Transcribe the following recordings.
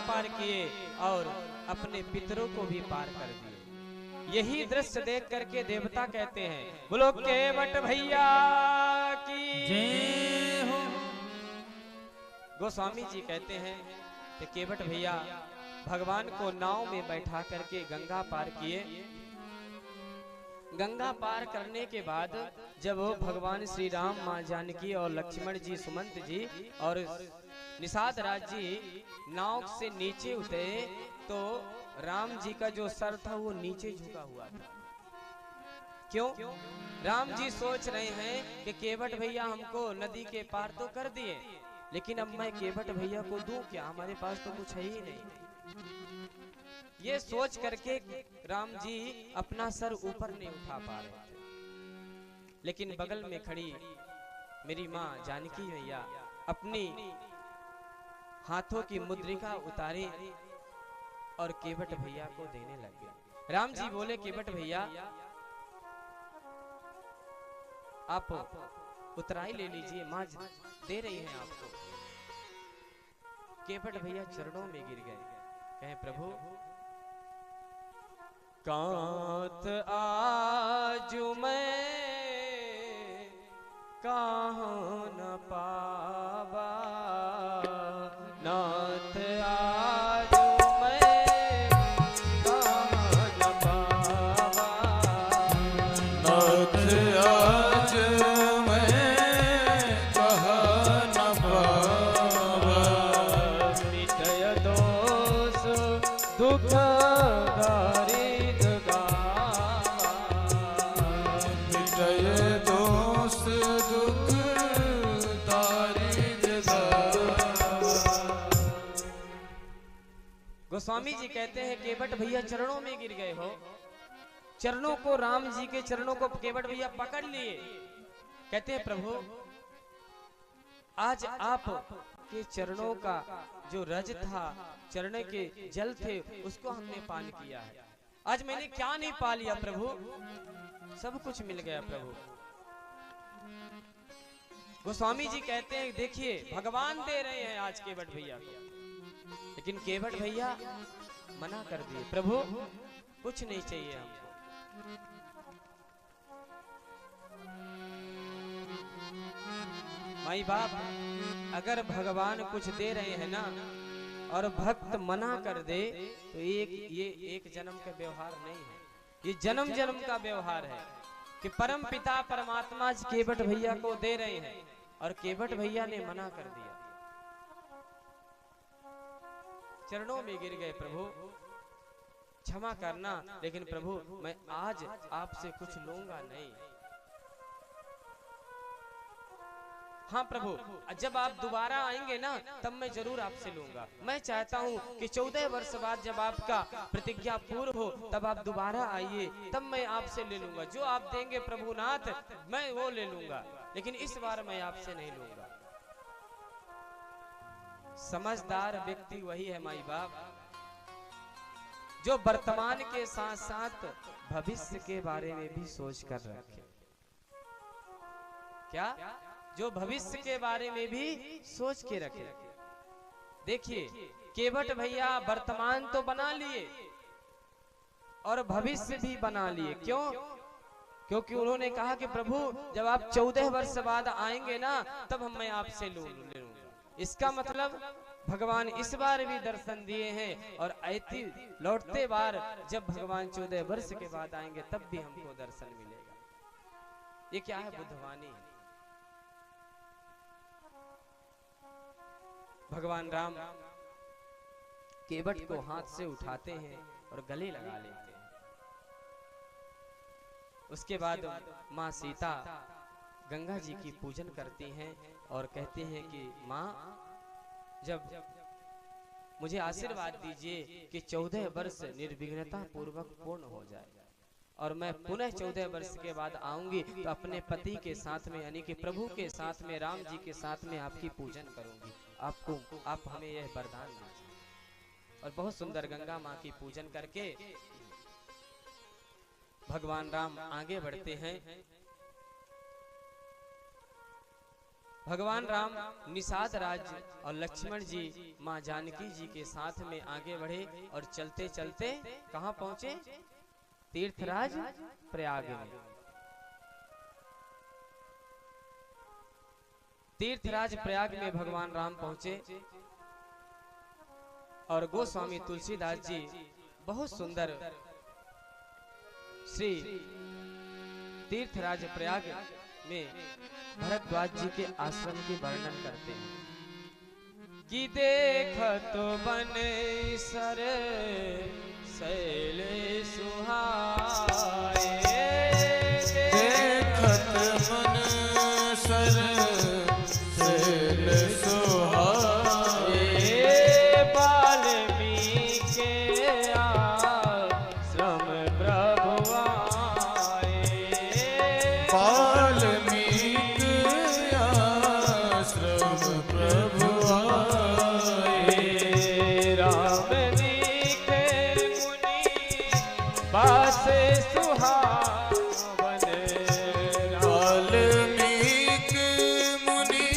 पार किए और अपने पितरों को भी पार कर दिए। यही दृश्य देख करके देवता कहते हैं, बोलो केवट भैया की जय हो। गोस्वामी जी कहते हैं कि केवट भैया भगवान को नाव में बैठा करके गंगा पार किए। गंगा पार करने के बाद जब भगवान श्री राम, माँ जानकी और लक्ष्मण जी, सुमंत जी और निषाद राज जी नाव से नीचे उतरे तो राम जी का जो सर था वो नीचे झुका हुआ था। क्यों? राम जी सोच रहे हैं कि केवट भैया हमको नदी के पार तो कर दिए, लेकिन अब मैं केवट भैया को दूं क्या, हमारे पास तो कुछ है ही नहीं। ये सोच करके राम जी अपना सर ऊपर नहीं उठा पा रहे थे, लेकिन बगल में खड़ी मेरी माँ जानकी भैया अपनी हाथों की मुद्रिका उतारी और केवट भैया को देने लग गए। राम जी बोले, केवट भैया आप उतराई ले लीजिए, माँ दे रही हैं आपको। केवट भैया चरणों में गिर गए, कहे प्रभु कांत आजू मैं कहाँ न पावा, नाथ आजू मैं कहाँ न पावा, नाथ आज मैं कहाँ न पावा, मिटय दोष दुख गोस्वामी जी कहते हैं केवट भैया चरणों में गिर गए हो। चरणों को, राम जी के चरणों को केवट भैया पकड़ लिए। कहते हैं प्रभु आज आप के चरणों का जो रज था, चरण के जल थे, उसको हमने पान किया है। आज मैंने क्या नहीं पा लिया प्रभु, सब कुछ मिल गया प्रभु। गोस्वामी जी कहते हैं देखिए भगवान दे रहे हैं आज केवट भैया को, लेकिन केवट भैया मना कर दिए, प्रभु कुछ नहीं चाहिए हमको। माई बाप अगर भगवान कुछ दे रहे हैं ना और भक्त मना कर दे तो ये एक जन्म का व्यवहार नहीं है, ये जन्म जन्म का व्यवहार है कि परम पिता परमात्मा केवट भैया को दे रहे हैं और केवट भैया ने मना कर दिया। चरणों में गिर गए, प्रभु क्षमा करना, लेकिन प्रभु मैं आज आपसे कुछ लूंगा नहीं। हाँ प्रभु जब आप दोबारा आएंगे ना तब मैं जरूर आपसे लूंगा। मैं चाहता हूँ कि 14 वर्ष बाद जब आपका प्रतिज्ञा पूर्ण हो तब आप दोबारा आइए, तब मैं आपसे ले लूंगा। जो आप देंगे प्रभुनाथ मैं वो ले लूंगा, लेकिन इस बार मैं आपसे नहीं लूंगा। समझदार व्यक्ति वही है माई बाप जो वर्तमान के साथ साथ भविष्य के बारे में भी सोच कर रखे। क्या? जो भविष्य के बारे में भी सोच के रखे। देखिए केवट भैया वर्तमान तो बना लिए और भविष्य भी बना लिए। क्यों? क्योंकि उन्होंने कहा कि प्रभु जब आप 14 वर्ष बाद आएंगे ना तब मैं आपसे लूंगा। इसका मतलब भगवान इस बार भी दर्शन दिए हैं और ऐती लौटते बार जब भगवान 14 वर्ष के बाद आएंगे तब भी हमको दर्शन मिलेगा। ये क्या है? बुद्धवाणी। भगवान राम केवट को हाथ से उठाते हैं और गले लगा लेते हैं। उसके बाद माँ सीता गंगा जी की पूजन करती हैं और कहते हैं कि माँ जब मुझे आशीर्वाद दीजिए कि 14 वर्ष निर्विघ्नता पूर्वक पूर्ण हो जाए और मैं पुनः 14 वर्ष के बाद आऊंगी तो अपने पति के साथ में यानी कि प्रभु के साथ में, राम जी के साथ में आपकी पूजन करूंगी। आप हमें यह वरदान दीजिए। और बहुत सुंदर गंगा माँ की पूजन करके भगवान राम आगे बढ़ते हैं। भगवान राम निषाद राज्य और लक्ष्मण जी माँ जानकी जी के साथ में आगे बढ़े और चलते चलते कहाँ पहुंचे? तीर्थराज प्रयाग में। तीर्थराज प्रयाग में भगवान राम पहुंचे और गोस्वामी तुलसीदास जी बहुत सुंदर श्री तीर्थराज प्रयाग में भरद्वाज जी के आश्रम की वर्णन करते हैं कि देखत बन सर शैल सुहाए, देखत मन सर शैल सुहाए, वाल्मीकि आश्रम प्रभु आए, वाल्मीकि आश्रम प्रभु आए, राम दिखे मुनि बासे सुहावन, वाल्मीकि मुनि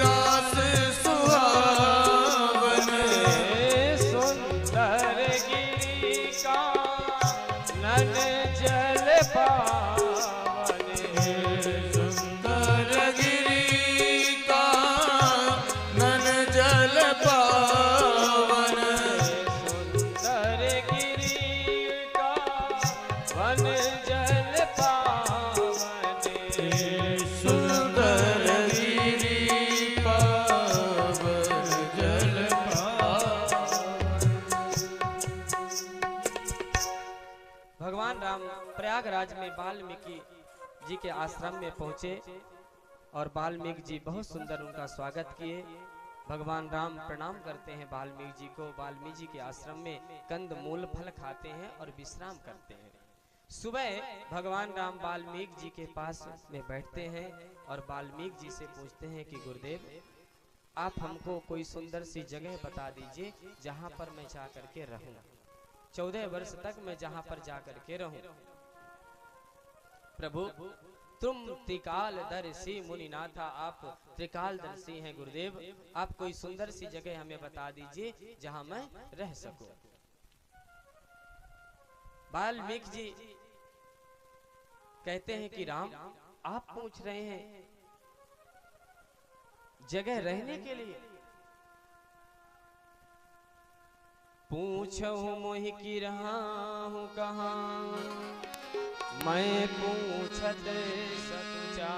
रास सुहावन, सुंदर गिरि का नन जल पावन, सुंदर गिरि का नन जल पावन, सुंदर गिरि का वन जल पावन, सुंदर गिरि पावन जल पावन। भगवान राम प्रयागराज में वाल्मीकि जी के आश्रम में पहुंचे और वाल्मीकि जी बहुत सुंदर उनका स्वागत किए। भगवान राम प्रणाम करते हैं वाल्मीकि जी को। वाल्मीकि जी के आश्रम में कंद मूल फल खाते हैं और विश्राम करते हैं। सुबह भगवान राम वाल्मीकि जी के पास में बैठते हैं और वाल्मीकि जी से पूछते हैं कि गुरुदेव आप हमको कोई सुंदर सी जगह बता दीजिए जहां पर मैं जा करके रहूं। 14 वर्ष तक मैं जहां पर जा करके रहूं। प्रभु तुम त्रिकालदर्शी मुनिनाथा, आप त्रिकालदर्शी हैं गुरुदेव, आप कोई सुंदर सी जगह हमें बता दीजिए जहां मैं रह सकूं। वाल्मीकि जी कहते हैं कि राम आप पूछ रहे हैं जगह रहने के लिए? पूछो मोहि की रहा हूँ कहाँ, मैं पूछत सच्चा,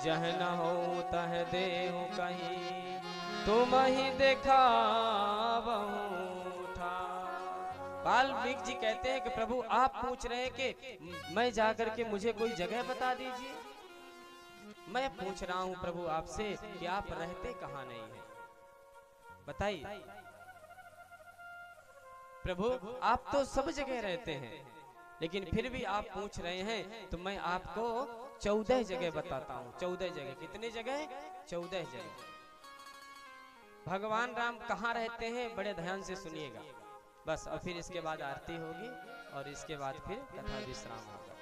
जह न हो तह देहु कहीं, तुम ही देखा बहुठा। वाल्मीकि जी कहते हैं कि प्रभु आप पूछ रहे हैं कि मैं जाकर के मुझे कोई जगह बता दीजिए। मैं पूछ रहा हूँ प्रभु आपसे कि आप रहते कहाँ नहीं हैं, बताइए। प्रभु आप तो सब जगह रहते हैं, लेकिन फिर भी आप पूछ रहे हैं तो मैं आपको 14 जगह बताता हूँ। 14 जगह। कितनी जगह? 14 जगह। भगवान राम कहाँ रहते हैं बड़े ध्यान से सुनिएगा बस, और फिर इसके बाद आरती होगी और इसके बाद फिर कथा विश्राम होगा।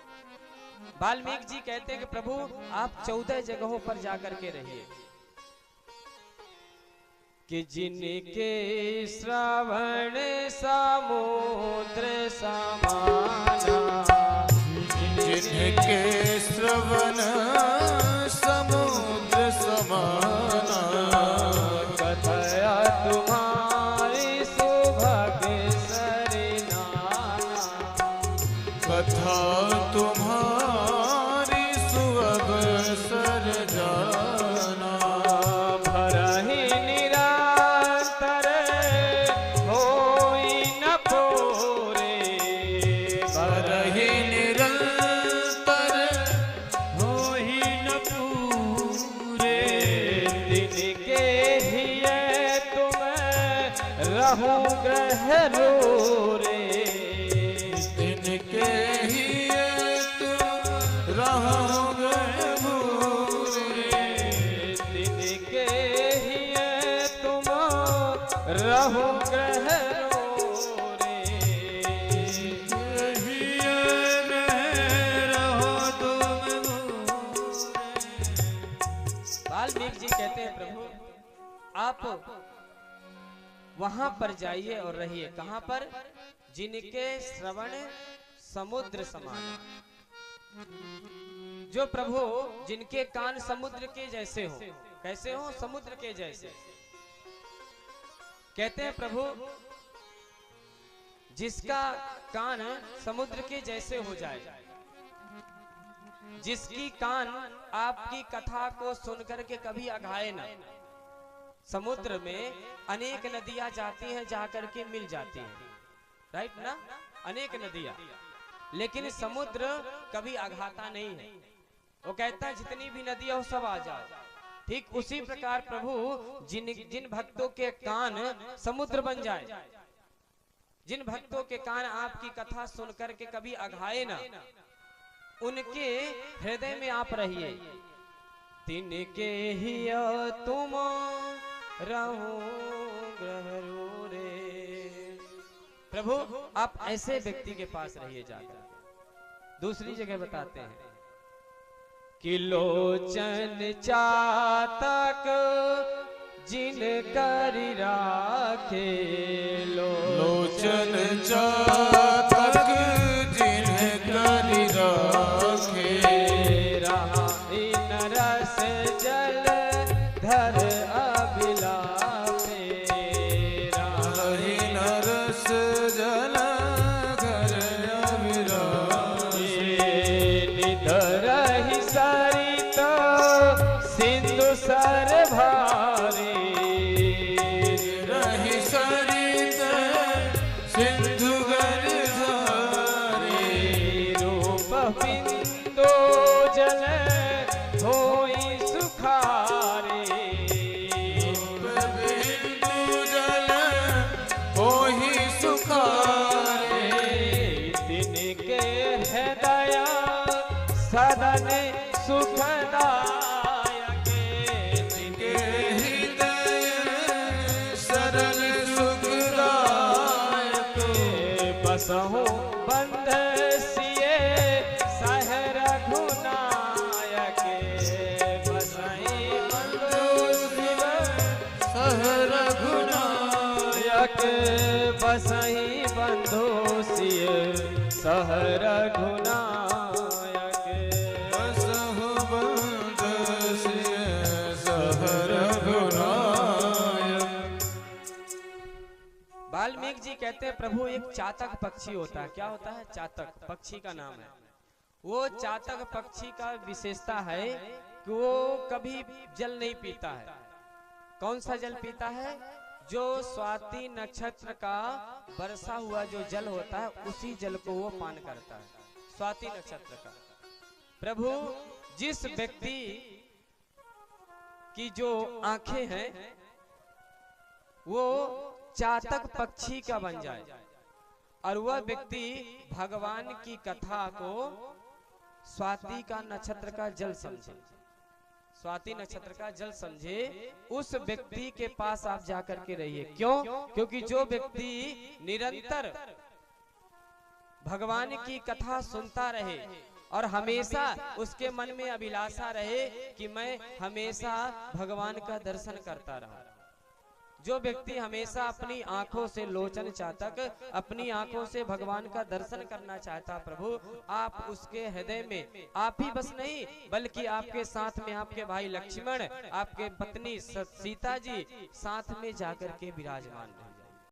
वाल्मीकि जी कहते हैं कि प्रभु आप 14 जगहों पर जाकर के रहिए कि जिनके श्रवण समुद्र समाना, जिनके श्रवण समुद्र समाना, कथया तुम्हारी सुभग सरिनाना, कथा तुम्हारी सुअवसर जाना, भरहि निरंतर होई न पूरे, भरहि निरंतर होहि न पूरे, दिन के हिये तुम रहु ग्रह रे, दिन के हिये तुम रहोगे भूरे, दिन के हिये तुम रहु ग्रह रे, हिये में रहो तुम भूरे। वहां पर जाइए और रहिए। कहां पर? जिनके श्रवण समुद्र समान, जो प्रभु जिनके कान समुद्र के जैसे हो। कैसे हो? समुद्र के जैसे। कहते हैं प्रभु जिसका कान समुद्र के जैसे हो जाए, जिसकी कान आपकी कथा को सुनकर के कभी अघाए ना। समुद्र में अनेक नदियां जाती हैं, जाकर के मिल जाती हैं, राइट ना? अनेक नदियां, लेकिन समुद्र कभी अघाता नहीं है। वो कहता है जितनी भी नदियां हो सब आ जाओ। ठीक उसी प्रकार प्रभु जिन भक्तों के कान समुद्र बन जाए, जिन भक्तों के कान आपकी कथा सुनकर के कभी अघाए ना, उनके हृदय में आप रहिए। तिनके ही तुम रहो ग्रह रे। प्रभु आप ऐसे व्यक्ति के पास रहिए जाकर। दूसरी जगह बताते हैं कि लोचन चातक जिन कर राखे, लोचन चातक जिन कर राखे, राहीन रस जल धर अभिलाषे, राहीन रस जल धर अभिलाषे, निधर ही सरित सिंधु सर भारी, रही सरित सिंधु गर धारी, रूप बिंदु जल होई सुखारे, बिंदु जल होहि सुखारे, तिनके हृदय सदन सुखदायक, तिनके हृदय सरल सुखदायक, बसहु बंध सिए सह रघुनायक, बसहि बंधु शिव सह रघुनायक, बसहि बंधु सिए सह रघुनायक। बसहु बंध सिय सह रघुनायक। वाल्मीकि जी कहते हैं प्रभु एक चातक पक्षी होता है। क्या होता है? चातक पक्षी का नाम है। वो चातक पक्षी का विशेषता है कि वो कभी जल नहीं पीता है। कौन सा जल पीता है? जो स्वाति नक्षत्र का बरसा हुआ जो जल होता है उसी जल को वो पान करता है, स्वाति नक्षत्र का। प्रभु जिस व्यक्ति की जो आंखें हैं वो चातक पक्षी का बन जाए और वह व्यक्ति भगवान की कथा को स्वाति का नक्षत्र का जल समझे, स्वाति नक्षत्र का जल समझे, उस व्यक्ति के पास आप जाकर के रहिए। क्यों? क्योंकि जो व्यक्ति निरंतर भगवान की कथा सुनता रहे और हमेशा उसके मन में अभिलाषा रहे कि मैं हमेशा भगवान का दर्शन करता रहा, जो व्यक्ति हमेशा अपनी आंखों से लोचन चातक अपनी आंखों से भगवान का दर्शन करना चाहता, प्रभु आप उसके हृदय में आप ही बस नहीं बल्कि आपके साथ में आपके भाई लक्ष्मण, आपके पत्नी सीता जी साथ में जाकर के विराजमान रह जाए।